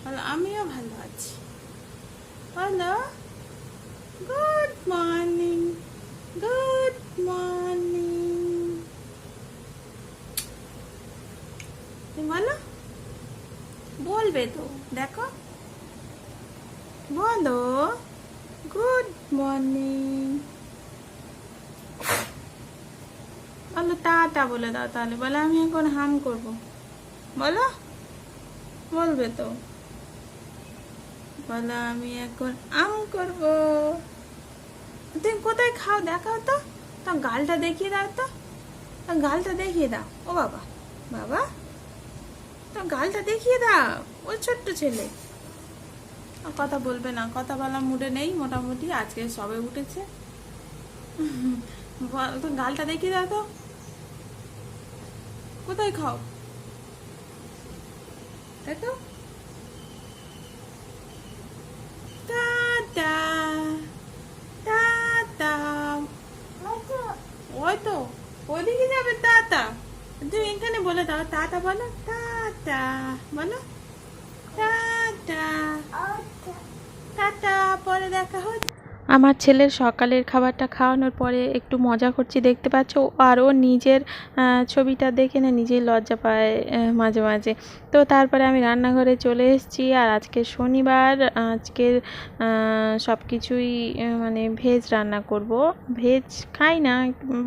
বলো আমিও ভালো আছি। বলো গুড মর্নিং, গুড মর্নিং। তুমি বলো, বলবে তো, দেখো বলো গুড মর্নিং। বলো টাটা বলে দাও তাহলে। বলো আমি এখন হাম করব। বলো, বলবে তো। বলো আমি এখন আম করব। তুমি কোথায় খাও দেখাও তো, তা গালটা দেখিয়ে দাও তো, তা গালটা দেখিয়ে দাও। ও বাবা, বাবা তো গালটা দেখিয়ে দাও। ওই ছোট্ট ছেলে কথা বলবে না, কথা বলার মুডে নেই মোটামুটি, আজকে সবে উঠেছে। তো গালটা দেখিয়ে দাও তো, কোথায় খাও দেখো। Tata, tata. ওই তো ওইদিকে যাবে টাটা। তুমি এখানে বলে দাও টাটা, বলো টাটা, বলো টাটা, টাটা, পরে দেখা হচ্ছে। আমার ছেলের সকালের খাবারটা খাওয়ানোর পরে একটু মজা করছি দেখতে পাচ্ছ, আর ও নিজের ছবিটা দেখে না নিজেই লজ্জা পায় মাঝে মাঝে। তো তারপরে আমি রান্নাঘরে চলে এসেছি, আর আজকে শনিবার, আজকের সব কিছুই মানে ভেজ রান্না করব। ভেজ খাই না,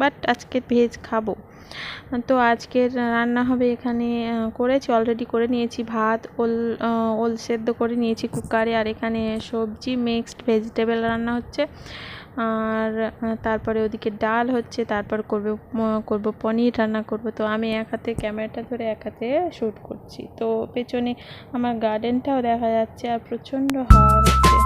বাট আজকে ভেজ খাবো। তো আজকের রান্না হবে এখানে, করেছি অলরেডি, করে নিয়েছি ভাত, ওল সেদ্ধ করে নিয়েছি কুকারে, আর এখানে সবজি মিক্সড ভেজিটেবল রান্না হচ্ছে। আর তারপরে ওদিকে ডাল হচ্ছে, তারপর করব পনির রান্না করব। তো আমি এক হাতে ক্যামেরাটা ধরে এক হাতে শ্যুট করছি। তো পেছনে আমার গার্ডেনটাও দেখা যাচ্ছে, আর প্রচণ্ড হাওয়া হচ্ছে।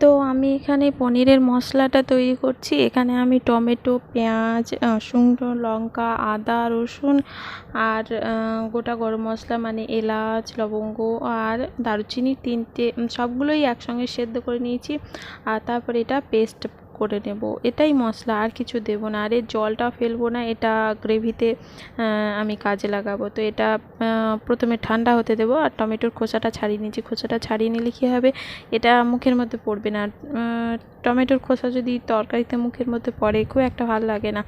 তো আমি এখানে পনিরের মশলাটা তৈরি করছি। এখানে আমি টমেটো, পেঁয়াজ, শুকনো লঙ্কা, আদা, রসুন, আর গোটা গরম মশলা মানে এলাচ, লবঙ্গ আর দারুচিনি, তিনটে সবগুলোই একসঙ্গে সেদ্ধ করে নিয়েছি। আর তারপর এটা পেস্ট করে নেব। এটাই মশলা, আর কিছু দেব না। আর এর জলটা ফেলবো না, এটা গ্রেভিতে আমি কাজে লাগাবো। তো এটা প্রথমে ঠান্ডা হতে দেবো। আর টমেটোর খোসাটা ছাড়িয়ে নিয়েছি। খোসাটা ছাড়িয়ে নিলে কী হবে, এটা মুখের মধ্যে পড়বে না। টমেটোর খোসা যদি তরকারিতে মুখের মধ্যে পড়ে খুব একটা ভালো লাগে না।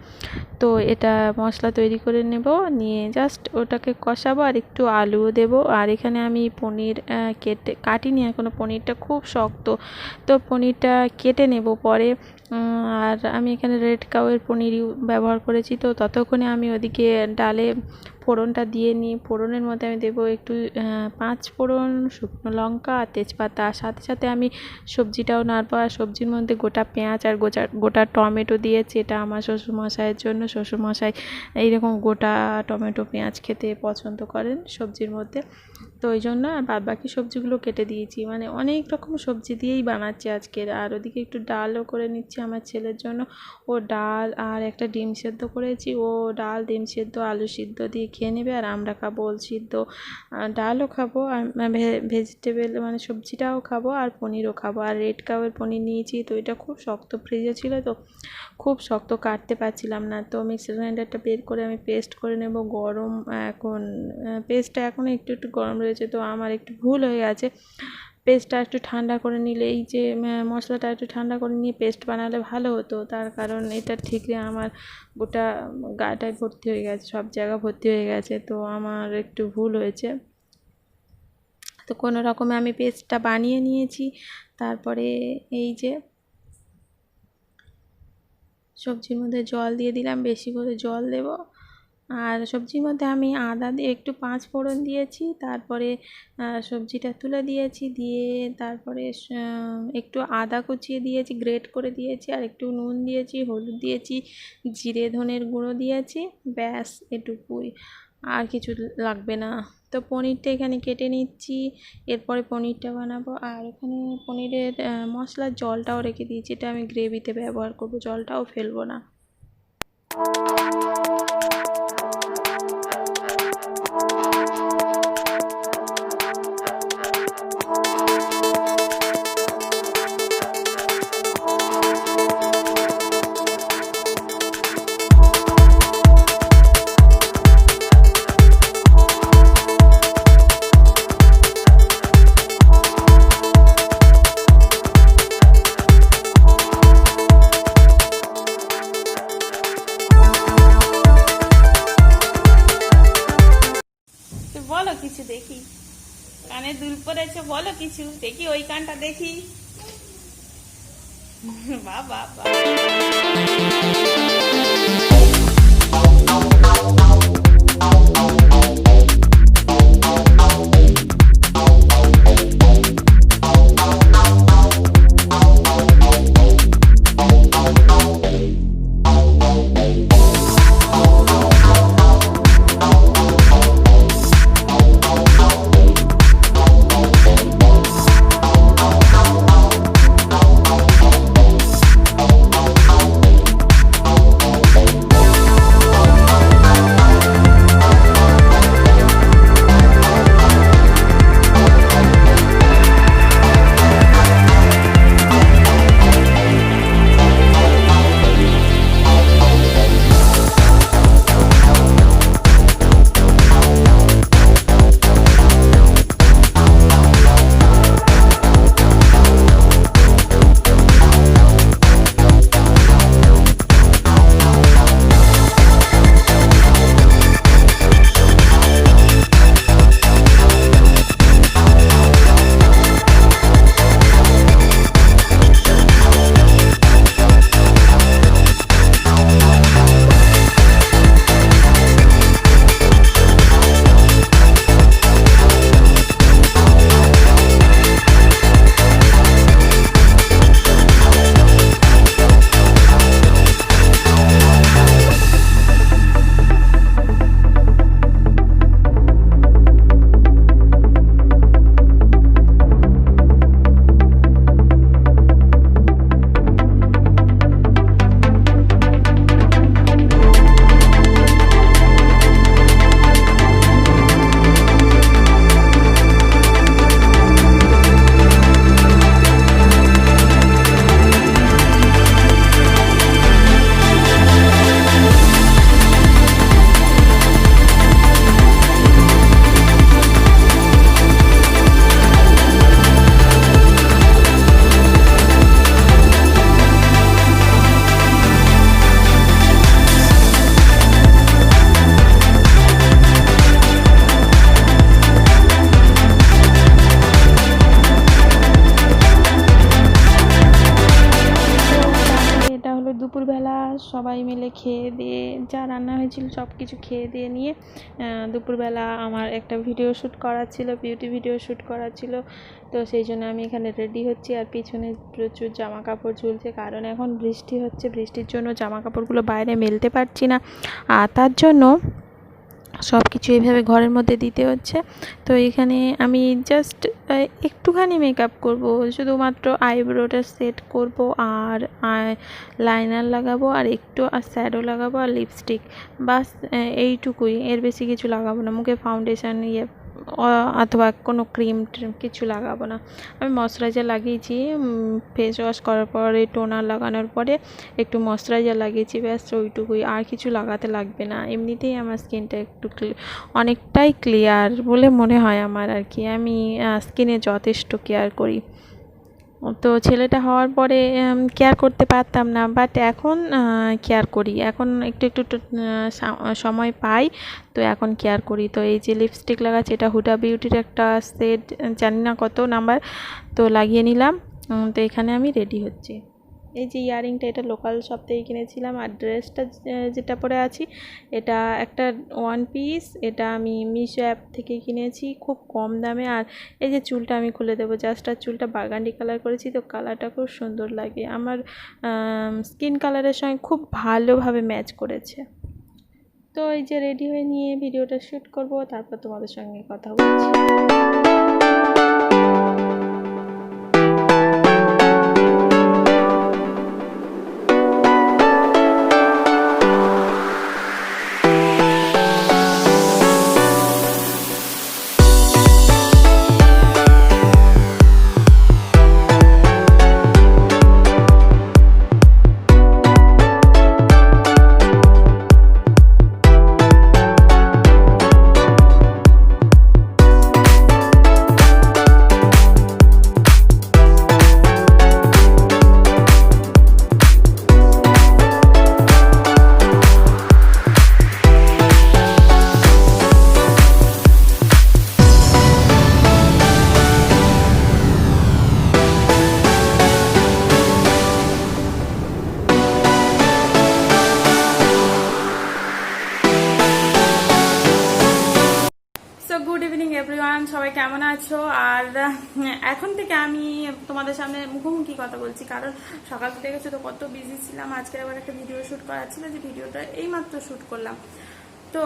তো এটা মশলা তৈরি করে নেব, নিয়ে জাস্ট ওটাকে কষাবো, আর একটু আলুও দেবো। আর এখানে আমি পনির কাটিনি এখনও, পনিরটা খুব শক্ত, তো পনিরটা কেটে নেব পরে। আর আমি এখানে রেড কাউয়ের পনির ব্যবহার করেছি। তো ততক্ষণে আমি ওদিকে ডালে ফোড়নটা দিয়ে নিই। ফোড়নের মধ্যে আমি দেবো একটু 5 ফোড়ন, শুকনো লঙ্কা আর তেজপাতা। সাথে সাথে আমি সবজিটাও নাড়বো, আর সবজির মধ্যে গোটা পেঁয়াজ আর গোটা টমেটো দিয়েছি। এটা আমার শ্বশুরমশাইয়ের জন্য। শ্বশুরমশাই এইরকম গোটা টমেটো পেঁয়াজ খেতে পছন্দ করেন সবজির মধ্যে, তো ওই জন্য আর বাদবাকি সবজিগুলো কেটে দিয়েছি। মানে অনেক রকম সবজি দিয়েই বানাচ্ছি আজকের। আর ওদিকে একটু ডালও করে নিচ্ছি আমার ছেলের জন্য। ও ডাল আর একটা ডিম সেদ্ধ করেছি, ও ডাল, ডিম সেদ্ধ, আলু সিদ্ধ দিয়ে খেয়ে নেবে। আর আমরা খাবো ওল সিদ্ধ, ডালও খাবো, আর ভেজিটেবল মানে সবজিটাও খাবো, আর পনিরও খাবো। আর রেড কাউয়ের পনির নিয়েছি, তো এটা খুব শক্ত ফ্রিজে ছিল, তো খুব শক্ত, কাটতে পারছিলাম না। তো মিক্সার গ্রাইন্ডারটা বের করে আমি পেস্ট করে নেব। গরম এখন, পেস্টটা এখনও একটু একটু গরম রয়েছে, তো আমার একটু ভুল হয়ে গেছে। পেস্টটা একটু ঠান্ডা করে নিলে, এই যে মশলাটা একটু ঠান্ডা করে নিয়ে পেস্ট বানালে ভালো হতো। তার কারণ এটা ঠিক আমার গোটা গাটায় ভর্তি হয়ে গেছে, সব জায়গা ভর্তি হয়ে গেছে, তো আমার একটু ভুল হয়েছে। তো কোনো রকমে আমি পেস্টটা বানিয়ে নিয়েছি। তারপরে এই যে সবজির মধ্যে জল দিয়ে দিলাম, বেশি করে জল দেব। আর সবজির মধ্যে আমি আদা দিয়ে একটু 5 ফোড়ন দিয়েছি, তারপরে সবজিটা তুলে দিয়েছি, দিয়ে তারপরে একটু আদা কুচিয়ে দিয়েছি, গ্রেট করে দিয়েছি, আর একটু নুন দিয়েছি, হলুদ দিয়েছি, জিরে ধনের গুঁড়ো দিয়েছি, ব্যাস এটুকুই, আর কিছু লাগবে না। তো পনিরটা এখানে কেটে নিচ্ছি, এরপরে পনিরটা বানাবো। আর ওখানে পনিরের মশলার জলটাও রেখে দিয়েছি, এটা আমি গ্রেভিতে ব্যবহার করব, জলটাও ফেলবো না। বলো কিছু দেখি, কানে দুল পড়েছে, বলো কিছু দেখি, ওই কানটা দেখি। বাবা দুপুরবেলা সবাই মিলে খেয়ে দিয়ে, যা রান্না হয়েছিল সব কিছু খেয়ে দিয়ে নিয়ে দুপুরবেলা আমার একটা ভিডিও শ্যুট করার ছিল, বিউটি ভিডিও শ্যুট করার ছিল। তো সেই জন্য আমি এখানে রেডি হচ্ছি, আর পিছনে প্রচুর জামা কাপড় ঝুলছে, কারণ এখন বৃষ্টি হচ্ছে, বৃষ্টির জন্য জামা কাপড়গুলো বাইরে মেলতে পারছি না, আর তার জন্য সব কিছু এইভাবে ঘরের মধ্যে দিতে হচ্ছে। তো এখানে আমি জাস্ট একটুখানি মেকআপ করব, শুধুমাত্র আইব্রোটা সেট করব, আর লাইনার লাগাবো, আর একটু শ্যাডো লাগাবো, আর লিপস্টিক, বাস এইটুকুই, এর বেশি কিছু লাগাবো না। মুখে ফাউন্ডেশন অথবা কোনো ক্রিম কিছু লাগাবো না। আমি ময়শ্চারাইজার লাগিয়েছি, ফেস ওয়াশ করার পরে, টোনার লাগানোর পরে একটু ময়শ্চারাইজার লাগিয়েছি, ব্যাস ওইটুকুই, আর কিছু লাগাতে লাগবে না। এমনিতেই আমার স্কিনটা একটু অনেকটাই ক্লিয়ার বলে মনে হয় আমার, আর কি আমি স্কিনে যথেষ্ট কেয়ার করি। তো ছেলেটা হওয়ার পরে কেয়ার করতে পারতাম না, বাট এখন কেয়ার করি, এখন একটু একটু সময় পাই, তো এখন কেয়ার করি। তো এই যে লিপস্টিক লাগাচ্ছি, এটা হুডা বিউটির একটা সেট, জানি না কত নাম্বার, তো লাগিয়ে নিলাম। তো এখানে আমি রেডি হচ্ছি, এই যে ইয়ারিংটা, এটা লোকাল শপ থেকে কিনেছিলাম। আর ড্রেসটা যেটা পরে আছি এটা একটা ওয়ান পিস, এটা আমি মিশো অ্যাপ থেকে কিনেছি খুব কম দামে। আর এই যে চুলটা আমি খুলে দেবো জাস্ট, আর চুলটা বার্গান্ডি কালার করেছি, তো কালারটা খুব সুন্দর লাগে, আমার স্কিন কালারের সঙ্গে খুব ভালোভাবে ম্যাচ করেছে। তো এই যে রেডি হয়ে নিয়ে ভিডিওটা শ্যুট করব, তারপর তোমাদের সঙ্গে কথা বলছি। গুড ইভিনিং এভরিওয়ান, সবাই কেমন আছো? আর এখন থেকে আমি তোমাদের সামনে মুখোমুখি কথা বলছি, কারণ সকাল থেকে গেছে তো কত বিজি ছিলাম। আজকে আবার একটা ভিডিও শ্যুট করার ছিল, যে ভিডিওটা এইমাত্র শ্যুট করলাম। তো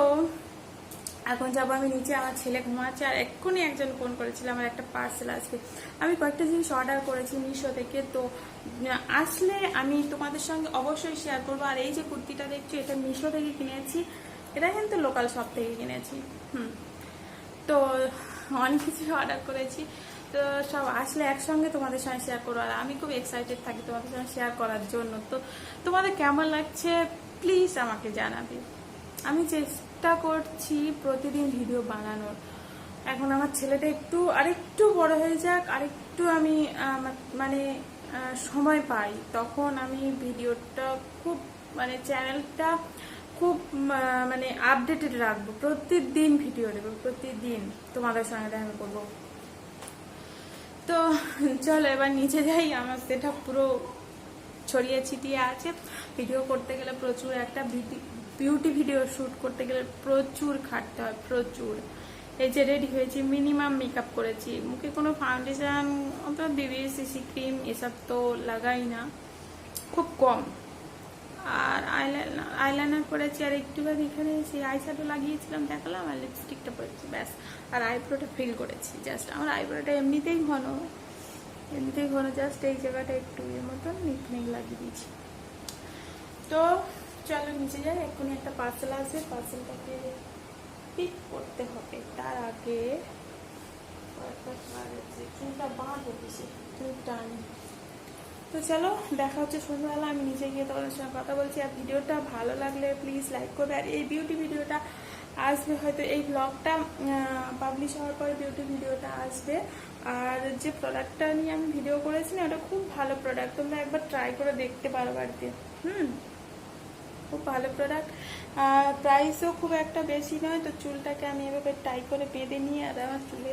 এখন যাবো আমি নিচে, আমার ছেলে ঘুমাচ্ছে। আর এক্ষুনি একজন ফোন করেছিল, আমার একটা পার্সেল আসবে। আমি কয়েকটা জিনিস অর্ডার করেছি মিশো থেকে, তো আসলে আমি তোমাদের সঙ্গে অবশ্যই শেয়ার করবো। আর এই যে কুর্তিটা দেখছি, এটা মিশো থেকে কিনেছি, এটা কিন্তু লোকাল শপ থেকে কিনেছি। তো অনেক কিছু অর্ডার করেছি, তো সব আসলে একসঙ্গে তোমাদের সঙ্গে শেয়ার করবো। আর আমি খুব এক্সাইটেড থাকি তোমাদের সঙ্গে শেয়ার করার জন্য। তো তোমাদের কেমন লাগছে প্লিজ আমাকে জানাবে। আমি চেষ্টা করছি প্রতিদিন ভিডিও বানানোর। এখন আমার ছেলেটা আরেকটু বড় হয়ে যাক, আরেকটু আমি মানে সময় পাই, তখন আমি ভিডিওটা খুব মানে চ্যানেলটা খুব মানে আপডেটেড রাখবো, প্রতিদিন ভিডিও দেবো, প্রতিদিন তোমাদের সঙ্গে দেখা করবো। তো চলো এবার নিচে যাই। আমার সেটা পুরো ছড়িয়ে ছিটিয়ে আছে। ভিডিও করতে গেলে প্রচুর, একটা বিউটি ভিডিও শ্যুট করতে গেলে প্রচুর খাটতে হয়, প্রচুর। এই যে রেডি হয়েছি, মিনিমাম মেকআপ করেছি, মুখে কোনো ফাউন্ডেশন অথবা বিবি সিসি ক্রিম এসব তো লাগাই না, খুব কম। আর আইলাইনার পরেছি, আর একটুখানি এখানে সেই আইশ্যাডো লাগিয়েছিলাম দেখালাম, আর লিপস্টিকটা পরেছি ব্যাস। আর আইব্রোটা ফিল করেছি জাস্ট। আমার আইব্রোটা এমনিতেই ঘন, জাস্ট এই জায়গাটা একটু এর মতন নিক লাগিয়ে দিয়েছি। তো চলো নিচে যাই, এক্ষুনি একটা পার্সেল আছে, পার্সেলটাকে পিক করতে হবে। তার আগে চুলটা বাঁধো, বেশি চুলটা আনি। তো চলো দেখা হচ্ছে সন্ধ্যাবেলা, আমি নিচে গিয়ে তোমাদের সঙ্গে কথা বলছি। আর ভিডিওটা ভালো লাগলে প্লিজ লাইক করবে। আর এই বিউটি ভিডিওটা আসবে হয়তো, এই ব্লগটা পাবলিশ হওয়ার পরে বিউটি ভিডিওটা আসবে। আর যে প্রোডাক্টটা নিয়ে আমি ভিডিও করেছি না, ওটা খুব ভালো প্রোডাক্ট, তোমরা একবার ট্রাই করে দেখতে পারো বাড়িতে। খুব ভালো প্রোডাক্ট, আর প্রাইসও খুব একটা বেশি নয়। তো চুলটাকে আমি এভাবে টাই করে বেঁধে নিয়ে, আর আমার চুলে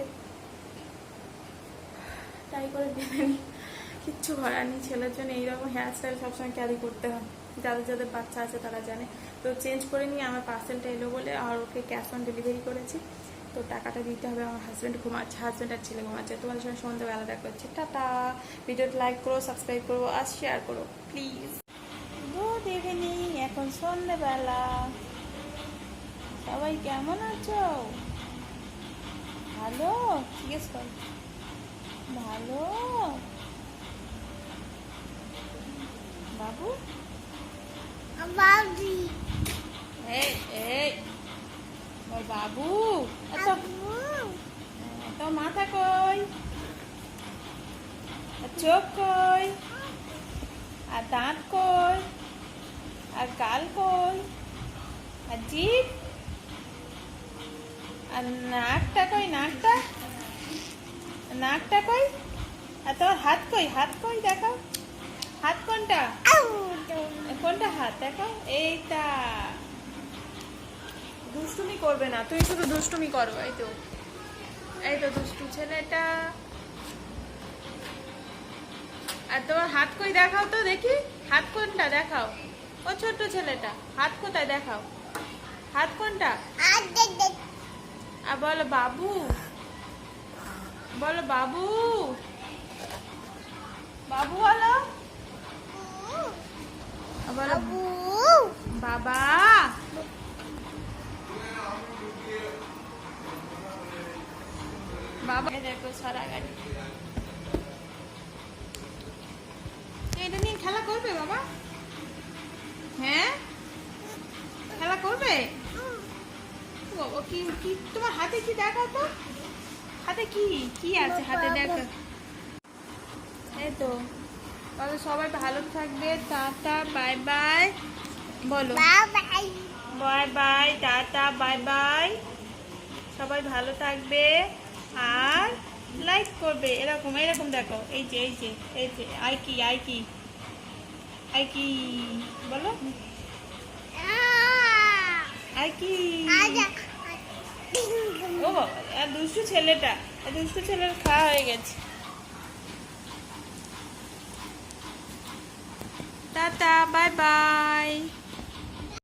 টাই করে বেঁধে নিই, কিচ্ছু করার নেই। ছেলের জন্য এইরকম হেয়ারস্টাইল সবসময় ক্যারি করতে হয়, যাদের বাচ্চা আছে তারা জানে। তো চেঞ্জ করে নিয়ে আমার পার্সেলটা এলো বলে, আর ওকে ক্যাশ অন ডেলিভারি করেছি। তো টাকাটা দিতে হবে। আমার হাজব্যান্ড ঘুমাচ্ছে, হাজব্যান্ড আর ছেলে ঘুমাচ্ছে। তোমাদের সঙ্গে সন্ধ্যাবেলা দেখা হচ্ছে। টাটা। ভিডিওটা লাইক করো, সাবস্ক্রাইব করো, আর শেয়ার করো প্লিজ। গুড ইভিনিং, এখন সন্ধ্যাবেলা, সবাই কেমন আছো? ভালো? জিজ্ঞেস কর, ভালো বাবু? বাবি, এই বাবু, তো মাথা কই, আর চোখ কই, আর দাঁত কই, আর গাল কই, আর জিভ, আর নাকটা কই, নাকটা কই, আর তোর হাত কই দেখো, হাত কোনটা হাত দেখো, এইটা। দুষ্টুমি করবে না, তুই শুধু দুষ্টুমি করবো। এই তো দুষ্টু ছেলেটা। আর তোমার হাত কই দেখাও তো দেখি, হাত কোনটা দেখাও। ও ছোট্ট ছেলেটা হাত কোথায় দেখাও, হাত কোনটা? আর বলো বাবু, বলো বাবু, বাবু বলো, বলো বাবা। বাবা দেখো সারা গাড়ি। এটা নিয়ে খেলা করবে বাবা? হ্যাঁ খেলা করবে। বাবা কি কি তোমার হাতে কি দেখাও তো, হাতে কি কি আছে হাতে দেখো। এই তো তাহলে সবাই ভালো থাকবে, টাটা বাই বাই বলো। Bye bye tata bye bye, সবাই ভালো থাকবে আর লাইক করবে, এরকম এরকম দেখো, এই যে এই যে এই যে আই কি আই কি আই কি বলো, আই কি। ও আর দুষ্টু ছেলেটা, দুষ্টু ছেলের খাওয়া হয়ে গেছে। Tata bye bye.